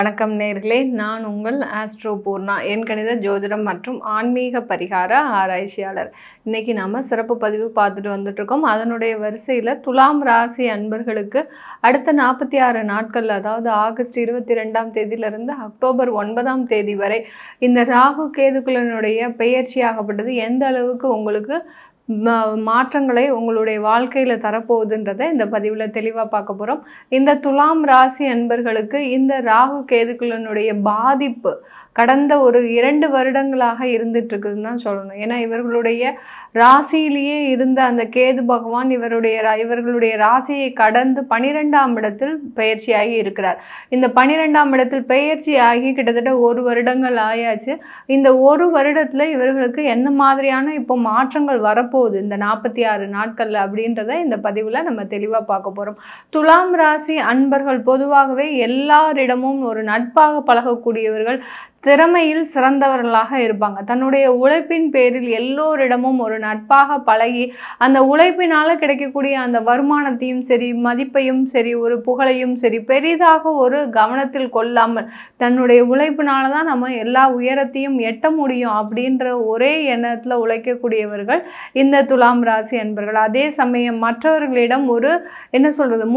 வணக்கம் நேர்களே, நான் உங்கள் ஆஸ்ட்ரோ பூர்ணா, என் கணித ஜோதிடம் மற்றும் ஆன்மீக பரிகார ஆராய்ச்சியாளர். இன்றைக்கி நம்ம சிறப்பு பதிவு பார்த்துட்டு வந்துட்ருக்கோம். அதனுடைய வரிசையில் துலாம் ராசி அன்பர்களுக்கு அடுத்த 46 நாட்கள், அதாவது ஆகஸ்ட் 22ஆம் தேதியிலிருந்து அக்டோபர் 9ஆம் தேதி வரை இந்த ராகு கேதுக்களினுடைய பெயர்ச்சியாகப்பட்டது எந்த அளவுக்கு உங்களுக்கு மாற்றங்களை உங்களுடைய வாழ்க்கையில் தரப்போகுதுன்றதை இந்த பதிவில் தெளிவாக பார்க்க போகிறோம். இந்த துலாம் ராசி அன்பர்களுக்கு இந்த ராகு கேதுக்களினுடைய பாதிப்பு கடந்த ஒரு 2 வருடங்களாக இருந்துகிட்ருக்குதுன்னு தான் சொல்லணும். ஏன்னா இவர்களுடைய ராசியிலேயே இருந்த அந்த கேது பகவான் இவர்களுடைய ராசியை கடந்து 12ஆம் இடத்தில் பயிற்சியாகி இருக்கிறார். இந்த 12ஆம் இடத்தில் பயிற்சியாகி கிட்டத்தட்ட 1 வருடங்கள் ஆயாச்சு. இந்த 1 வருடத்தில் இவர்களுக்கு எந்த மாதிரியான இப்போ மாற்றங்கள் வரப்போகுது இந்த 46 நாட்களில் அப்படின்றத இந்த பதிவில் நம்ம தெளிவாக பார்க்க போகிறோம். துலாம் ராசி அன்பர்கள் பொதுவாகவே எல்லாரிடமும் ஒரு நட்பாக பழகக்கூடியவர்கள், திறமையில் சிறந்தவர்களாக இருப்பாங்க. தன்னுடைய உழைப்பின் பேரில் எல்லோரிடமும் ஒரு நட்பாக பழகி அந்த உழைப்பினால் கிடைக்கக்கூடிய அந்த வருமானத்தையும் சரி, மதிப்பையும் சரி, ஒரு புகழையும் சரி பெரிதாக ஒரு கவனத்தில் கொள்ளாமல் தன்னுடைய உழைப்பினால தான் நம்ம எல்லா உயரத்தையும் எட்ட முடியும் அப்படின்ற ஒரே எண்ணத்தில் உழைக்கக்கூடியவர்கள் இந்த துலாம் ராசி அன்பர்கள். அதே சமயம் மற்றவர்களிடம் ஒரு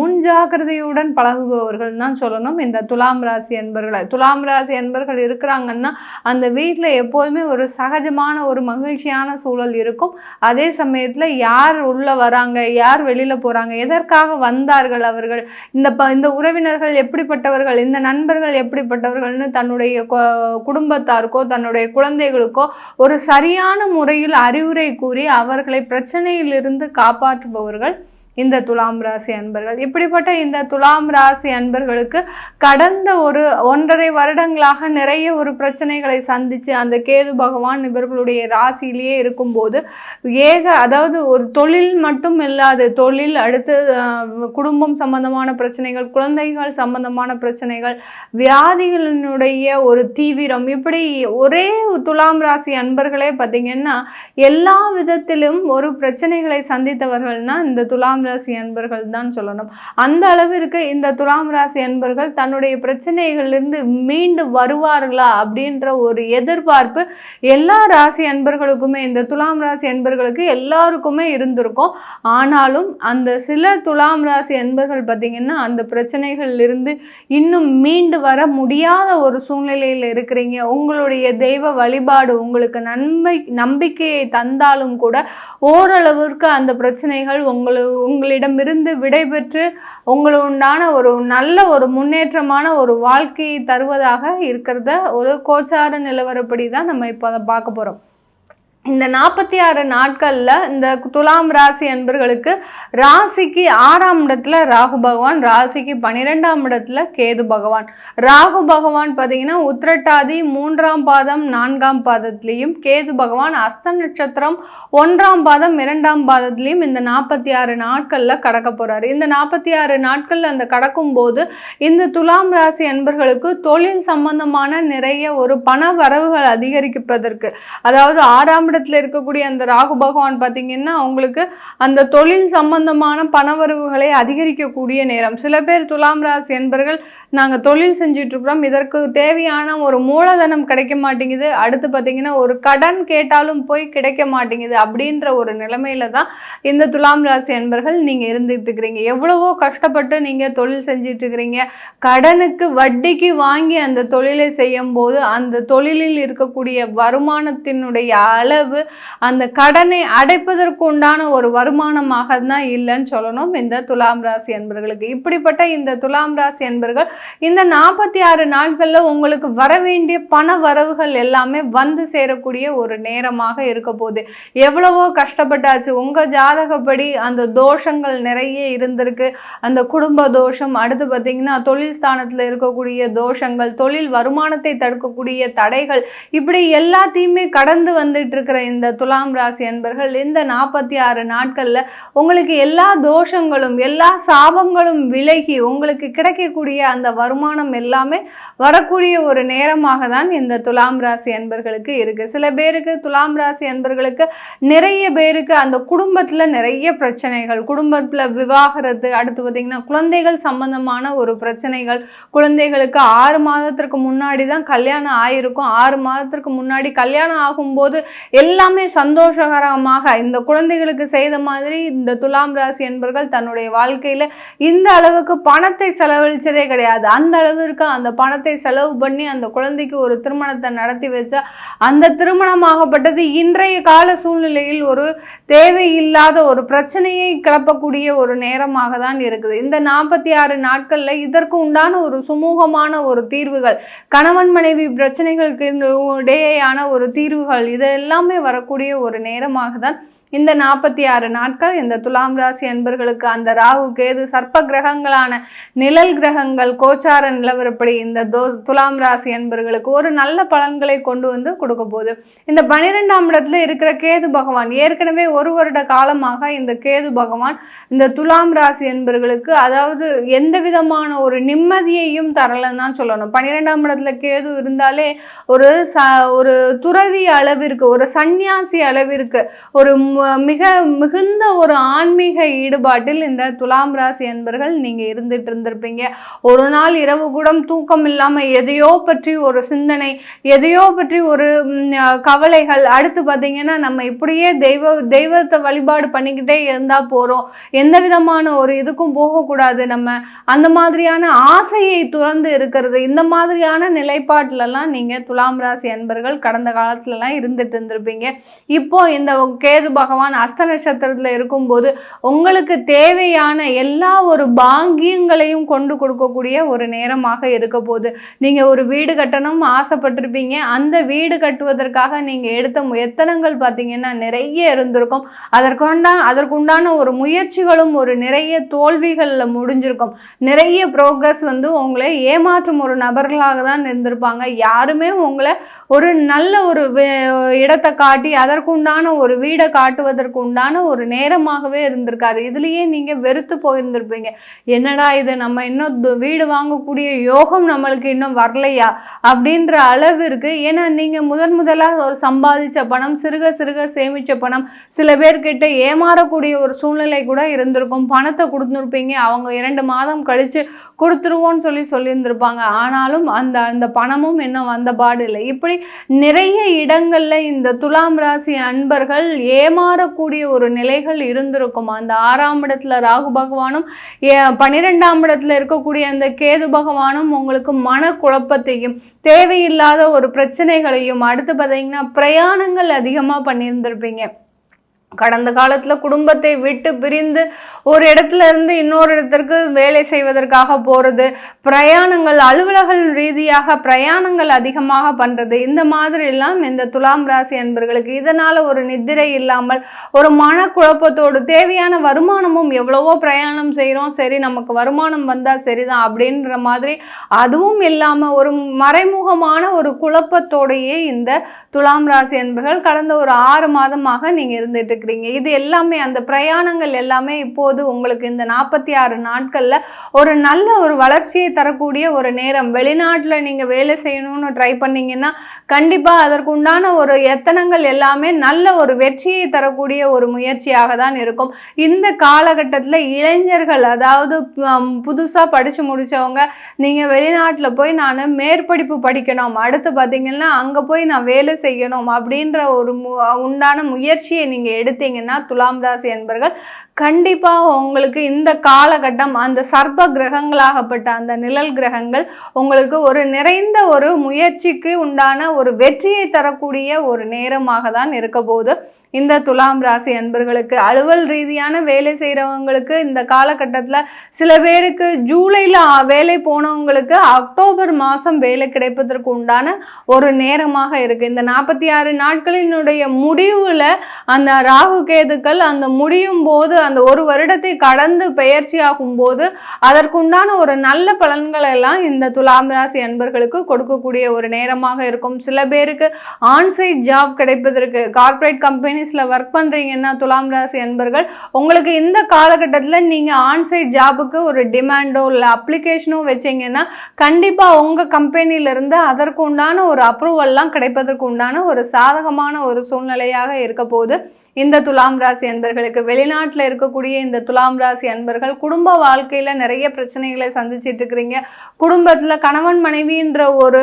முன்ஜாக்கிரதையுடன் பழகுபவர்கள் தான் சொல்லணும் இந்த துலாம் ராசி அன்பர்களை. துலாம் ராசி அன்பர்கள் இருக்கிற அந்த வீட்டில் எப்போதுமே ஒரு சகஜமான ஒரு மகிழ்ச்சியான சூழல் இருக்கும். அதே சமயத்தில் யார் உள்ள வராங்க, யார் வெளியில் போகிறாங்க, எதற்காக வந்தார்கள் அவர்கள், இந்த உறவினர்கள் எப்படிப்பட்டவர்கள், இந்த நண்பர்கள் எப்படிப்பட்டவர்கள்னு தன்னுடைய குடும்பத்தாருக்கோ தன்னுடைய குழந்தைகளுக்கோ ஒரு சரியான முறையில் அறிவுரை கூறி அவர்களை பிரச்சனையிலிருந்து காப்பாற்றுபவர்கள் இந்த துலாம் ராசி அன்பர்கள். இப்படிப்பட்ட இந்த துலாம் ராசி அன்பர்களுக்கு கடந்த ஒரு 1.5 வருடங்களாக நிறைய ஒரு பிரச்சனைகளை சந்தித்து அந்த கேது பகவான் இவர்களுடைய ராசியிலேயே இருக்கும்போது அதாவது ஒரு தொழில் மட்டும் இல்லாத தொழில், அடுத்து குடும்பம் சம்பந்தமான பிரச்சனைகள், குழந்தைகள் சம்பந்தமான பிரச்சனைகள், வியாதிகளினுடைய ஒரு தீவிரம், இப்படி ஒரே துலாம் ராசி அன்பர்களே பார்த்திங்கன்னா எல்லா விதத்திலும் ஒரு பிரச்சனைகளை சந்தித்தவர்கள்னா இந்த துலாம் ராசி அன்பர்கள் தான் சொல்லணும். அந்த அளவிற்கு இந்த துலாம் ராசி அன்பர்கள் தன்னுடைய பிரச்சனைகளிலிருந்து மீண்டு வருவார்களா அப்படின்ற ஒரு எதிர்பார்ப்பு எல்லா ராசி அன்பர்களுக்குமே, இந்த துலாம் ராசி அன்பர்களுக்கு எல்லாருக்குமே இருந்திருக்கும். ஆனாலும் அந்த சில துலாம் ராசி அன்பர்கள் பார்த்திங்கன்னா அந்த பிரச்சனைகளிலிருந்து இன்னும் மீண்டு வர முடியாத ஒரு சூழ்நிலையில் இருக்கிறீங்க. உங்களுடைய தெய்வ வழிபாடு உங்களுக்கு நம்பிக்கையை தந்தாலும் கூட ஓரளவிற்கு அந்த பிரச்சனைகள் உங்களிடமிருந்து விடைபெற்று உங்களுண்டான ஒரு நல்ல ஒரு முன்னேற்றமான ஒரு வாழ்க்கையை தருவதாக இருக்கிறத ஒரு கோச்சார நிலவரப்படி தான் நம்ம இப்போ அதை பார்க்க போகிறோம். இந்த 46 நாட்களில் இந்த துலாம் ராசி அன்பர்களுக்கு ராசிக்கு 6ஆம் இடத்துல ராகு பகவான், ராசிக்கு 12ஆம் இடத்துல கேது பகவான். ராகு பகவான் பார்த்திங்கன்னா உத்திரட்டாதி 3ஆம் பாதம் 4ஆம் பாதத்துலேயும், கேது பகவான் அஸ்த நட்சத்திரம் 1ஆம் பாதம் 2ஆம் பாதத்துலேயும் இந்த 46 நாட்களில் கடக்க போகிறாரு. இந்த 46 நாட்களில் அந்த கடக்கும்போது இந்த துலாம் ராசி அன்பர்களுக்கு தொழில் சம்பந்தமான நிறைய ஒரு பண வரவுகள் அதிகரிப்பதற்கு, அதாவது 6ஆம் இடத்துல இருக்கக்கூடிய அந்த ராகு பகவான் பார்த்தீங்கன்னா உங்களுக்கு அந்த தொழில் சம்பந்தமான பணவரவுகளை அதிகரிக்கக்கூடிய நேரம். சில பேர் துலாம் ராசி என்பர்கள் நாங்கள் தொழில் செஞ்சுட்டு இருக்கிறோம், இதற்கு தேவையான ஒரு மூலதனம் கிடைக்க மாட்டேங்குது, அடுத்து பார்த்தீங்கன்னா ஒரு கடன் கேட்டாலும் போய் கிடைக்க மாட்டேங்குது அப்படின்ற ஒரு நிலைமையில தான் இந்த துலாம் ராசி என்பர்கள் நீங்கள் இருந்துட்டு இருக்கிறீங்க. எவ்வளவோ கஷ்டப்பட்டு நீங்கள் தொழில் செஞ்சிட்டு இருக்கிறீங்க, கடனுக்கு வட்டிக்கு வாங்கி அந்த தொழிலை செய்யும் போது அந்த தொழிலில் இருக்கக்கூடிய வருமானத்தினுடைய அளவு அந்த கடனை அடைப்பதற்கு உண்டான ஒரு வருமானமாக தான் இல்லைன்னு சொல்லணும் இந்த துலாம் ராசி அன்பர்களுக்கு. இப்படிப்பட்ட இந்த துலாம் ராசி அன்பர்கள் இந்த 46 நாட்களில் உங்களுக்கு வர வேண்டிய பண வரவுகள் எல்லாமே வந்து சேரக்கூடிய ஒரு நேரமாக இருக்க போகுது. எவ்வளவோ கஷ்டப்பட்டாச்சு, உங்கள் ஜாதகப்படி அந்த தோஷங்கள் நிறைய இருந்திருக்கு. அந்த குடும்ப தோஷம், அடுத்து பார்த்திங்கன்னா தொழில் ஸ்தானத்தில் இருக்கக்கூடிய தோஷங்கள், தொழில் வருமானத்தை தடுக்கக்கூடிய தடைகள், இப்படி எல்லாத்தையுமே கடந்து வந்துட்டு இருக்கிற இருக்கிற இந்த துலாம் ராசி அன்பர்கள் இந்த 46 நாட்கள்ல உங்களுக்கு எல்லா தோஷங்களும் எல்லா சாபங்களும் விலகி உங்களுக்கு கிடைக்கக்கூடிய அந்த வருமானம் எல்லாமே வரக்கூடிய ஒரு நேரமாக தான் இந்த துலாம் ராசி அன்பர்களுக்கு இருக்கு. சில பேருக்கு துலாம் ராசி அன்பர்களுக்கு நிறைய பேருக்கு அந்த குடும்பத்துல நிறைய பிரச்சனைகள், குடும்பத்துல விவாகரத்து, அடுத்து பார்த்தீங்கன்னா குழந்தைகள் சம்பந்தமான ஒரு பிரச்சனைகள், குழந்தைகளுக்கு 6 மாதத்திற்கு முன்னாடி தான் கல்யாணம் ஆயிருக்கும், 6 மாதத்திற்கு முன்னாடி கல்யாணம் ஆகும்போது எல்லாமே சந்தோஷகரமாக இந்த குழந்தைகளுக்கு செய்த மாதிரி இந்த துலாம் ராசி என்பர்கள் தன்னுடைய வாழ்க்கையில இந்த அளவுக்கு பணத்தை செலவழிச்சதே கிடையாது. அந்த அளவிற்கு அந்த பணத்தை செலவு பண்ணி அந்த குழந்தைக்கு ஒரு திருமணத்தை நடத்தி வச்சா அந்த திருமணமாகப்பட்டது இன்றைய கால சூழ்நிலையில் ஒரு தேவையில்லாத ஒரு பிரச்சனையை கிளப்பக்கூடிய ஒரு நேரமாக தான் இருக்குது. இந்த 46 நாட்கள்ல இதற்கு உண்டான ஒரு சுமூகமான ஒரு தீர்வுகள், கணவன் மனைவி பிரச்சனைகளுக்கு இடையேயான ஒரு தீர்வுகள், இது எல்லாமே வரக்கூடிய ஒரு நேரமாக தான் இந்த 46 நாட்கள் இந்த துலாம் ராசி அன்பர்களுக்கு அந்த ராகு கேது சர்ப்ப கிரகங்களான நிழல் கிரகங்கள் கோச்சார நிலவரப்படி இந்த துலாம் ராசி அன்பர்களுக்கு ஒரு நல்ல பலன்களை கொண்டு வந்து கொடுக்க போகுது. இந்த 12ஆம் இடத்துல இருக்கிற கேது பகவான் ஏற்கனவே ஒரு வருட காலமாக இந்த கேது பகவான் இந்த துலாம் ராசி அன்பர்களுக்கு அதாவது எந்த விதமான ஒரு நிம்மதியையும் தரலன்னு தான் சொல்லணும். 12ஆம் இடத்துல கேது இருந்தாலே ஒரு துறவி அளவிற்கு, ஒரு சந்நியாசி அளவிற்கு, ஒரு மிகுந்த ஒரு ஆன்மீக ஈடுபாட்டில் இந்த துலாம் ராசி அன்பர்கள் நீங்க இருந்துட்டு இருந்திருப்பீங்க. ஒரு நாள் இரவு கூட தூக்கம் இல்லாம எதையோ பற்றி ஒரு சிந்தனை, எதையோ பற்றி ஒரு கவலைகள், அடுத்து பார்த்தீங்கன்னா நம்ம இப்படியே தெய்வத்தை வழிபாடு பண்ணிக்கிட்டே இருந்தா போறோம், எந்த விதமான ஒரு இதுக்கும் போகக்கூடாது, நம்ம அந்த மாதிரியான ஆசையை துறந்து இருக்கிறது, இந்த மாதிரியான நிலைப்பாட்டிலெல்லாம் நீங்க துலாம் ராசி அன்பர்கள் கடந்த காலத்துலலாம் இருந்துட்டு இருந்திருப்பீங்க. இப்போ இந்த கேது பகவான் அஸ்த நட்சத்திரத்துல இருக்கும்போது உங்களுக்கு தேவையான எல்லா ஒரு பாங்கியங்களையும் கொண்டு கொடுக்கக்கூடிய ஒரு நேரமாக இருக்க போகுது. நீங்க ஒரு வீடு கட்டணும் ஆசைப்பட்டிருப்பீங்க, அந்த வீடு கட்டுவதற்காக நீங்க எடுத்த முயற்சிகள் பார்த்தீங்கன்னா நிறைய இருந்திருக்கும். அதற்குண்டான ஒரு முயற்சிகளும் ஒரு நிறைய தோல்விகளில் முடிஞ்சிருக்கும். நிறைய ப்ரோக்ரஸ் வந்து உங்களை ஏமாற்றும் ஒரு நபர்களாக தான் இருந்திருப்பாங்க. யாருமே உங்களை ஒரு நல்ல ஒரு இடத்தை காட்டி அதற்குண்டான ஒரு வீடை காட்டுவதற்கு உண்டான ஒரு நேரமாகவே இருந்திருக்காரு. இதுலேயே நீங்கள் வெறுத்து போயிருந்திருப்பீங்க. என்னடா இது, நம்ம இன்னும் வீடு வாங்கக்கூடிய யோகம் நம்மளுக்கு இன்னும் வரலையா அப்படின்ற அளவிற்கு. ஏன்னா நீங்கள் முதலாக ஒரு சம்பாதிச்ச பணம், சிறுக சிறுக சேமித்த பணம், சில பேர்கிட்ட ஏமாறக்கூடிய ஒரு சூழ்நிலை கூட இருந்திருக்கும். பணத்தை கொடுத்துருப்பீங்க, அவங்க 2 மாதம் கழித்து கொடுத்துருவோன்னு சொல்லியிருந்திருப்பாங்க. ஆனாலும் அந்த பணமும் இன்னும் வந்த பாடு இல்லை. இப்படி நிறைய இடங்களில் இந்த துலாம் ராசி அன்பர்கள் ஏமாறக்கூடிய ஒரு நிலைகள் இருந்திருக்கும். அந்த 6ஆம் இடத்துல ராகு பகவானும் 12ஆம் இடத்துல இருக்கக்கூடிய அந்த கேது பகவானும் உங்களுக்கு மன குழப்பத்தையும் தேவையில்லாத ஒரு பிரச்சனைகளையும், அடுத்து பார்த்தீங்கன்னா பிரயாணங்கள் அதிகமாக பண்ணியிருந்திருப்பீங்க. கடந்த காலத்தில் குடும்பத்தை விட்டு பிரிந்து ஒரு இடத்துல இருந்து இன்னொரு இடத்திற்கு வேலை செய்வதற்காக போகிறது, பிரயாணங்கள், அலுவலக ரீதியாக பிரயாணங்கள் அதிகமாக பண்ணுறது, இந்த மாதிரி எல்லாம் இந்த துலாம் ராசி அன்பர்களுக்கு இதனால் ஒரு நித்திரை இல்லாமல் ஒரு மனக்குழப்பத்தோடு, தேவையான வருமானமும் எவ்வளவோ பிரயாணம் செய்கிறோம், சரி நமக்கு வருமானம் வந்தால் சரிதான் அப்படின்ற மாதிரி அதுவும் இல்லாமல் ஒரு மறைமுகமான ஒரு குழப்பத்தோடையே இந்த துலாம் ராசி அன்பர்கள் கடந்த ஒரு 6 மாதமாக நீங்கள் இருந்துட்டு. இது எல்லாமே அந்த பிரயாணங்கள் எல்லாமே இப்போது உங்களுக்கு இந்த 46 நாட்கள்ல ஒரு நல்ல ஒரு வளர்ச்சியை தரக்கூடிய ஒரு நேரம். வெளிநாட்டுல நீங்க வேலை செய்யணும்னு ட்ரை பண்ணீங்கன்னா கண்டிப்பா அதற்கு உண்டான ஒரு எத்தனங்கள் எல்லாமே நல்ல ஒரு வெற்றியை தரக்கூடிய ஒரு முயற்சியாக தான் இருக்கும். இந்த காலகட்டத்தில் இளைஞர்கள், அதாவது புதுசா படிச்சு முடிச்சவங்க, நீங்க வெளிநாட்டுல போய் நான் மேற்படிப்பு படிக்கணும், அடுத்து பார்த்தீங்கன்னா அங்க போய் நான் வேலை செய்யணும் அப்படின்ற ஒரு உண்டான முயற்சியை நீங்க எடுத்தீங்கன்னா துலாம் ராசி அன்பர்கள் கண்டிப்பாக உங்களுக்கு இந்த காலகட்டம் அந்த சர்ப்ப கிரகங்களாகப்பட்ட அந்த நிழல் கிரகங்கள் உங்களுக்கு ஒரு நிறைந்த ஒரு முயற்சிக்கு உண்டான ஒரு வெற்றியை தரக்கூடிய ஒரு நேரமாக தான் இருக்க போகுது. இந்த துலாம் ராசி அன்பர்களுக்கு அலுவல் ரீதியான வேலை செய்கிறவங்களுக்கு இந்த காலகட்டத்தில் சில பேருக்கு ஜூலையில் வேலை போனவங்களுக்கு அக்டோபர் மாதம் வேலை கிடைப்பதற்கு உண்டான ஒரு நேரமாக இருக்குது. இந்த 46 நாட்களினுடைய முடிவில் அந்த ராகு கேதுக்கள் அந்த முடியும் போது அந்த ஒரு வருடத்தை கடந்து பெயர்ச்சி ஆகும்போது அதற்குண்டான ஒரு நல்ல பலன்கள் எல்லாம் இந்த துலாம் ராசி அன்பர்களுக்கு கொடுக்கக்கூடிய ஒரு நேரமாக இருக்கும். சில பேருக்கு ஆன்சைட் ஜாப் கிடைப்பதற்கு, கார்ப்பரேட் கம்பெனிஸில் ஒர்க் பண்ணுறீங்கன்னா துலாம் ராசி அன்பர்கள், உங்களுக்கு இந்த காலகட்டத்தில் நீங்கள் ஆன்சைட் ஜாபுக்கு ஒரு டிமாண்டோ இல்லை அப்ளிகேஷனோ வச்சிங்கன்னா கண்டிப்பாக உங்கள் கம்பெனியிலிருந்து அதற்கு உண்டான ஒரு அப்ரூவல்லாம் கிடைப்பதற்கு உண்டான ஒரு சாதகமான ஒரு சூழ்நிலையாக இருக்க போது இந்த துலாம் ராசி அன்பர்களுக்கு. வெளிநாட்டில் இருக்கக்கூடிய இந்த துலாம் ராசி அன்பர்கள் குடும்ப வாழ்க்கையில் நிறைய பிரச்சனைகளை சந்திச்சிட்டு இருக்கிறீங்க. குடும்பத்தில் கணவன் மனைவின்ற ஒரு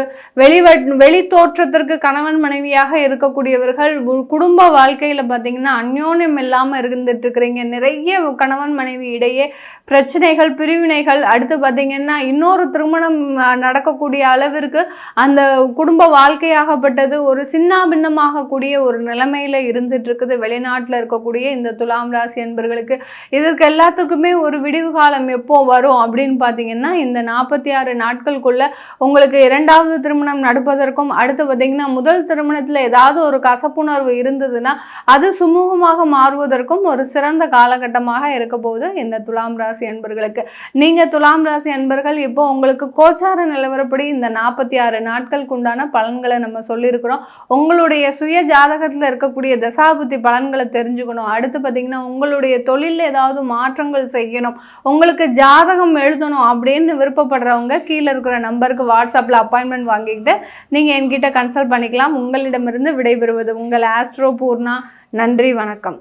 வெளி தோற்றத்திற்கு கணவன் மனைவியாக இருக்கக்கூடியவர்கள் குடும்ப வாழ்க்கையில் பார்த்தீங்கன்னா அந்யோன்யம் இல்லாமல் இருந்துட்டு இருக்கிறீங்க. நிறைய கணவன் மனைவி இடையே பிரச்சனைகள், பிரிவினைகள், அடுத்து பார்த்தீங்கன்னா இன்னொரு திருமணம் நடக்கக்கூடிய அளவிற்கு அந்த குடும்ப வாழ்க்கையாகப்பட்டது ஒரு சின்னாபின்னமாகக்கூடிய ஒரு நிலைமையில இருந்துட்டு இருக்குது வெளிநாட்டில் இருக்கக்கூடிய இந்த துலாம் ராசி அன்பர்களுக்கு. இதற்கு எல்லாத்துக்குமே ஒரு விடிவு காலம் எப்போ வரும் அப்படின்னு பார்த்தீங்கன்னா இந்த 46 நாட்களுக்குள்ள உங்களுக்கு இரண்டாவது திருமணம் நடப்பதற்கும், அடுத்து பார்த்தீங்கன்னா முதல் திருமணத்தில் ஏதாவது ஒரு கசப்புணர்வு இருந்ததுன்னா அது சுமூகமாக மாறுவதற்கும் ஒரு சிறந்த காலகட்டமாக இருக்க போது இந்த துலாம் ராசி அன்பர்களுக்கு. நீங்க துலாம் ராசி அன்பர்கள் இப்போ உங்களுக்கு கோச்சார நிலவரப்படி இந்த 46 நாட்களுக்கு உண்டான பலன்களை நம்ம சொல்லியிருக்கிறோம். உங்களுடைய சுய ஜாதகத்தில் இருக்கக்கூடிய தசாபுத்தி பலன்களை தெரிஞ்சுக்கணும். அடுத்து பார்த்தீங்கன்னா உங்களுடைய தொழிலில் ஏதாவது மாற்றங்கள் செய்யணும், உங்களுக்கு ஜாதகம் எழுதணும் அப்படின்னு விருப்பப்படுறவங்க கீழே இருக்கிற நம்பருக்கு வாட்ஸ்அப்பில் அப்பாயின்மெண்ட் வாங்கிக்கிட்டு நீங்கள் என்கிட்ட கன்சல்ட் பண்ணிக்கலாம். உங்களிடமிருந்து விடைபெறுவது உங்கள் ஆஸ்ட்ரோ பூர்ணா. நன்றி, வணக்கம்.